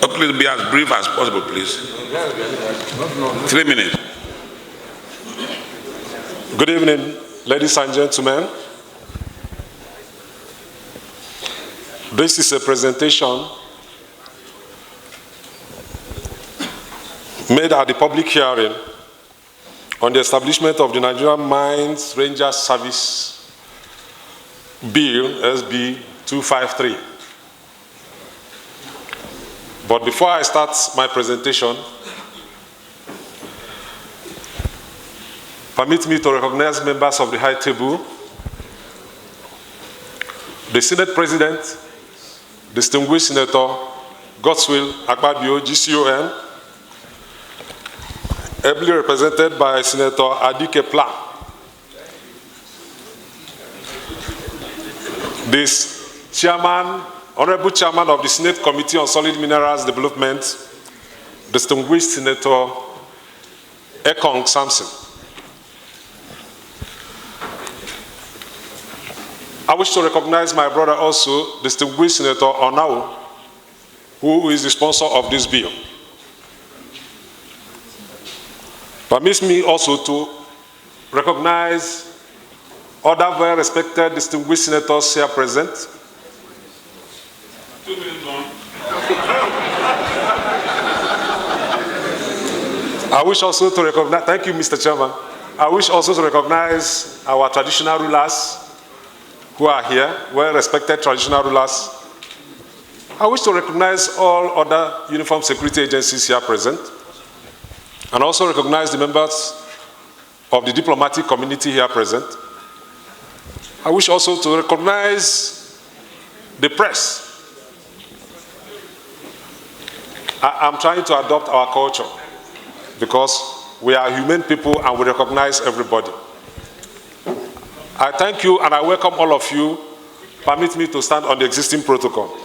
Please be as brief as possible, please. 3 minutes. Good evening, ladies and gentlemen. This is a presentation made at the public hearing on the establishment of the Nigerian Mines Rangers Service Bill, SB 253. But before I start my presentation, permit me to recognize members of the High Table, the Senate President, distinguished Senator Godswill Akpabio, GCON, ably represented by Senator Adike Pla. This Chairman, Honorable Chairman of the Senate Committee on Solid Minerals Development, distinguished Senator Ekong Samson. I wish to recognize my brother also, distinguished Senator Onau, who is the sponsor of this bill. Permit me also to recognize other very respected distinguished senators here present. 2 minutes long. I wish also to recognize, thank you, Mr. Chairman. I wish also to recognize our traditional rulers who are here, well-respected traditional rulers. I wish to recognize all other uniform security agencies here present, and also recognize the members of the diplomatic community here present. I wish also to recognize the press. I'm trying to adopt our culture because we are human people and we recognize everybody. I thank you and I welcome all of you. Permit me to stand on the existing protocol.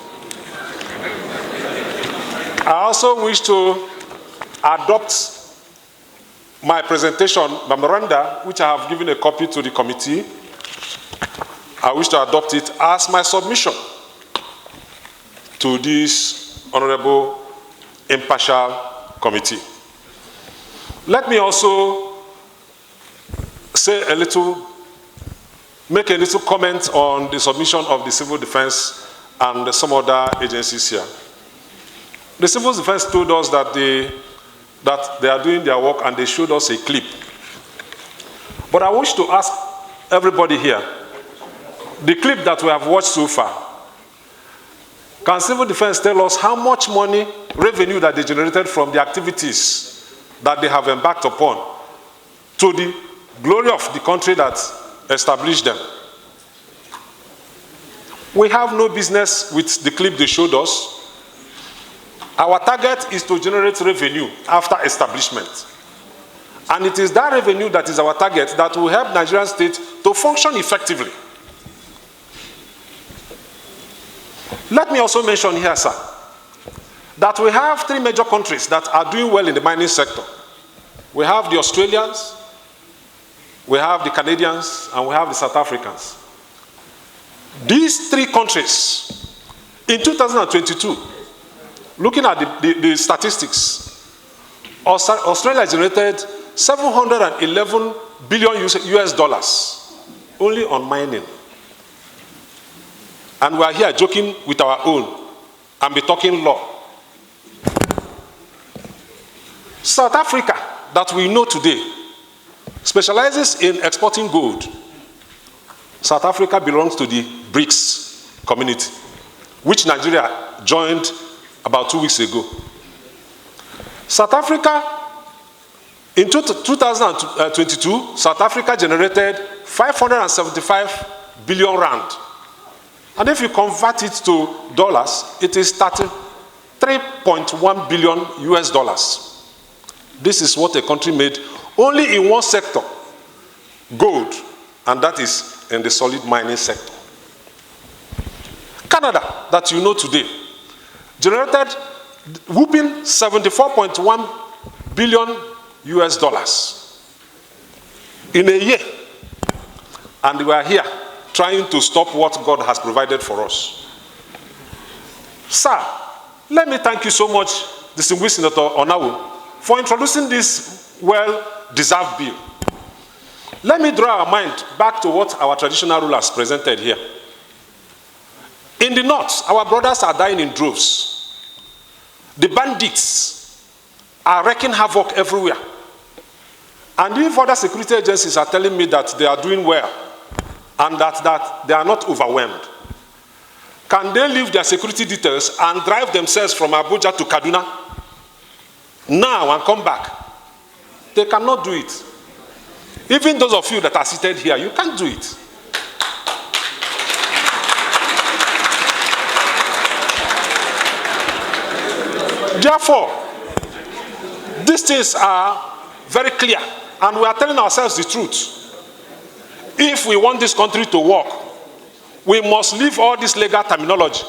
I also wish to adopt my presentation memoranda, which I have given a copy to the committee. I wish to adopt it as my submission to this honorable impartial committee. Let me also make a little comment on the submission of the Civil Defense and some other agencies here. The Civil Defense told us that they are doing their work and they showed us a clip. But I wish to ask everybody here, the clip that we have watched so far, can Civil Defense tell us how much money, revenue that they generated from the activities that they have embarked upon to the glory of the country that established them? We have no business with the clip they showed us. Our target is to generate revenue after establishment. And it is that revenue that is our target that will help Nigerian state to function effectively. Let me also mention here, sir, that we have 3 major countries that are doing well in the mining sector. We have the Australians, we have the Canadians, and we have the South Africans. These 3 countries, in 2022, looking at the statistics, Australia generated $711 billion US dollars only on mining. And we are here joking with our own and be talking law. South Africa, that we know today, specializes in exporting gold. South Africa belongs to the BRICS community, which Nigeria joined about 2 weeks ago. South Africa, in 2022, South Africa generated 575 billion rand. And if you convert it to dollars, it is 33.1 billion US dollars. This is what a country made only in one sector, gold, and that is in the solid mining sector. Canada, that you know today, generated whooping 74.1 billion US dollars in a year. And we are here trying to stop what God has provided for us. Sir, Let me thank you so much, distinguished Senator Onawu, for introducing this well-deserved bill. Let me draw our mind back to what our traditional rulers presented here. In the north, our brothers are dying in droves. The bandits are wreaking havoc everywhere. And if other security agencies are telling me that they are doing well and that they are not overwhelmed, can they leave their security details and drive themselves from Abuja to Kaduna now and come back? They cannot do it. Even those of you that are seated here, you can't do it. Therefore, these things are very clear, and we are telling ourselves the truth. If we want this country to work, we must leave all this legal terminology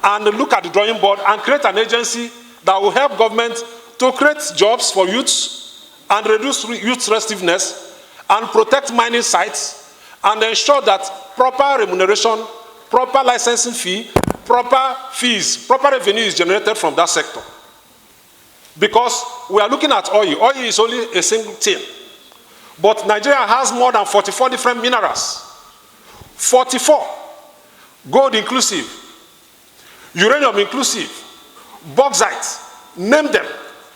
and look at the drawing board and create an agency that will help government to create jobs for youths and reduce youth restiveness and protect mining sites and ensure that proper remuneration, proper licensing fee, proper fees, proper revenue is generated from that sector. Because we are looking at oil. Oil is only a single thing. But Nigeria has more than 44 different minerals. 44. Gold inclusive. Uranium inclusive. Bauxite. Name them.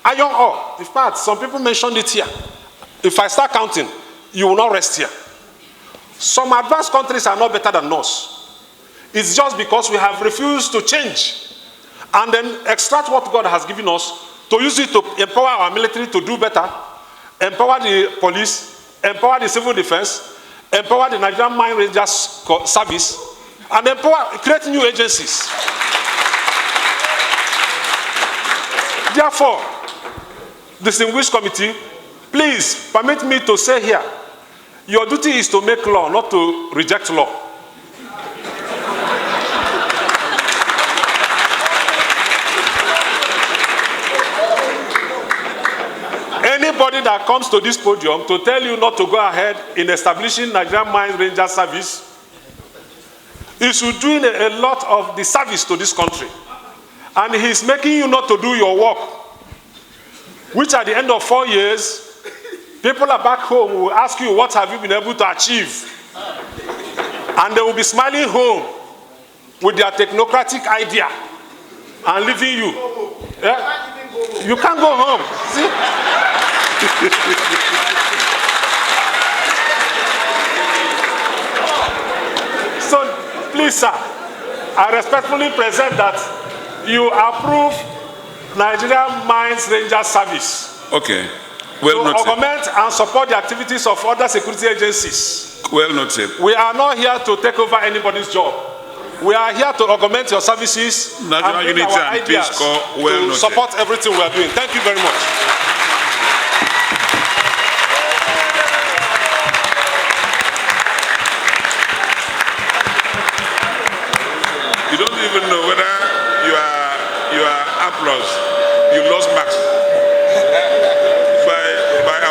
Iron ore. In fact, some people mentioned it here. If I start counting, you will not rest here. Some advanced countries are not better than us. It's just because we have refused to change and then extract what God has given us to use it to empower our military to do better, empower the police, empower the civil defense, empower the Nigerian Mine Rangers Service, and create new agencies. Therefore, distinguished committee, please permit me to say here, your duty is to make law, not to reject law. Anybody that comes to this podium to tell you not to go ahead in establishing Nigerian Mine Ranger Service is doing a lot of the service to this country. And he's making you not to do your work, which at the end of 4 years, people are back home will ask you, what have you been able to achieve? And they will be smiling home with their technocratic idea and leaving you. Yeah? You can't go home. See? So, please, sir, I respectfully present that you approve Nigerian Mines Ranger Service. Okay. Well noted. To augment and support the activities of other security agencies. Well noted. We are not here to take over anybody's job. We are here to augment your services National and Unity our and ideas Peace Corps. Well to noted. support everything we are doing. Thank you very much.